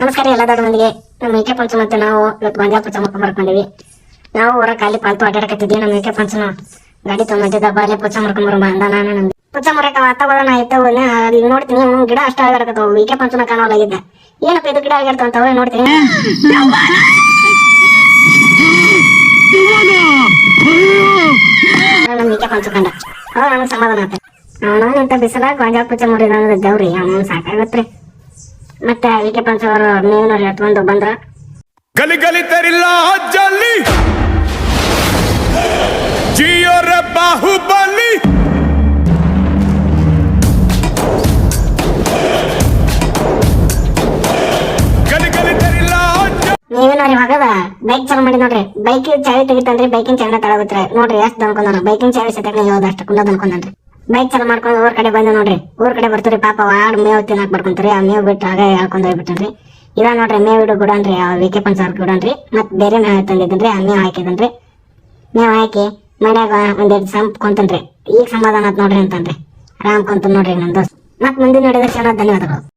ನಮಸ್ಕಾರ ಎಲ್ಲ ದೊಡ್ಡ ಮಂದಿಗೆ. ನಮ್ಮ ಮೇಕೆ ಪಂಚ ಮತ್ತೆ ನಾವು ಇವತ್ತು ಗೊಂಜಾಳ ಪುಚ್ಚ ಮಾಡ್ಕೊಂಡ್ ಬರ್ಕೊಂಡಿವಿ. ನಾವು ಹೊರ ಖಾಲಿ ಪಾಲ್ತು ಅಡ್ಡಾಡಕತ್ತಿದ್ವಿ. ನಮ್ಮ ಮೇಕೆ ಪಂಚನ ಗಾಡಿ ತೊಗೊಂಡಿದ್ದ ಬಾಲೆ ಪುಚ್ಚ ಮಾಡ್ಕೊಂಡ್ ಬರೋ ಅಂದ. ನಾನು ನಮ್ದು ಪುಚ್ಚ ಮರಕ ವಾತಾವರಣ ಆಯ್ತವನ್ನ ಈಗ ನೋಡ್ತೀನಿ. ಗಿಡ ಅಷ್ಟ ಆಗಿರಕತ್ತವ. ಮೇಕೆ ಪಂಚನ ಕಾಣೋಲಾಗಿದ್ದೆ. ಏನಪ್ಪ ಇದು ಗಿಡ ಆಗಿರ್ತಾವ ನೋಡ್ತೀನಿ. ನಮ್ಮ ಮೇಕೆ ಪಂಚ ಕಂಡ ನನಗೆ ಸಮಾಧಾನ ಆತ. ಅವನಂತ ಬಿಸಿಲಾಗ ಗೊಂಜಾಳ ಪುಚ್ಚ ಮುರಿದ ದೇವ್ರಿ ಅವನು ಸಾಕಾಗತ್ರಿ. ಮತ್ತೆ ವಿಕೆ ಪಂಚ ಅವರು ಮೇವಿನವ್ರು ಎತ್ಕೊಂಡು ಬಂದ್ರ ಗಲಿ ಗಲಿ ತರಿಲ್ಲ ಜಲ್ಲಿ ಜಿಯೋರ ಬಾಹುಬಲಿ ಗಲಿ ಗಲಿ ತರಿಲ್ಲ ಮೇವಿನವ್ರಿ ಹೋಗದ ಬೈಕ್ ಚಾಲು ಮಾಡಿ ನೋಡ್ರಿ. ಬೈಕ್ ಚಾವಿ ತೆಗಿತನ್ರಿ. ಬೈಕಿನ ಚಂದ ತಳಗುತ್ರಿ ನೋಡ್ರಿ. ಎಷ್ಟು ದನ್ಕೊಂಡ ಬೈಕಿನ ಚಾವಿ ಸತ್ಯಾಗ ಹೋದಷ್ಟು ಕುಂದ ದನ್ಕೊಂಡ್ರಿ. ಬೈಕ್ ಚಾಲು ಮಾಡ್ಕೊಂಡು ಊರ್ ಕಡೆ ಬಂದ ನೋಡ್ರಿ. ಊರ್ ಕಡೆ ಬರ್ತೀರಿ ಪಾಪ ವಾಡ್ ಮೇವ್ ತಿನ್ನಾಕ್ ಬರ್ಕೊಂತೀರಿ. ಆ ಮೇವ್ ಬಿಟ್ಟು ಆಗ ಹೇಳ್ಕೊಂಡ್ ಹೋಗ್ಬಿಟ್ಟನ್ರಿ. ಇದ ನೋಡ್ರಿ ಮೇವ್ ಇಡು ಗುಡನ್ರಿ. ವಿಕೆ ಪಂಚ ಅವ್ರ ಗುಡನ್ರಿ. ಮತ್ ಬೇರೆ ಮೇವ್ ತಂದಿದ್ದನ್ರಿ. ಆ ಮೇವ್ ಹಾಕಿದನ್ರಿ. ಮೇವ್ ಹಾಕಿ ಮನ್ಯಾಗ ಒಂದೆರಡು ಸಂಪ್ ಕೊಂತನ್ರಿ. ಈಗ ಸಮಾಧಾನ ಆತ್ ನೋಡ್ರಿ ಅಂತನ್ರಿ. ಆರಾಮ್ ಕೊಂತ ನೋಡ್ರಿ ನಮ್ ದೋಸ್ತ್. ಮತ್ ಮುಂದಿನ ನೋಡಿದ ಧನ್ಯವಾದಗಳು.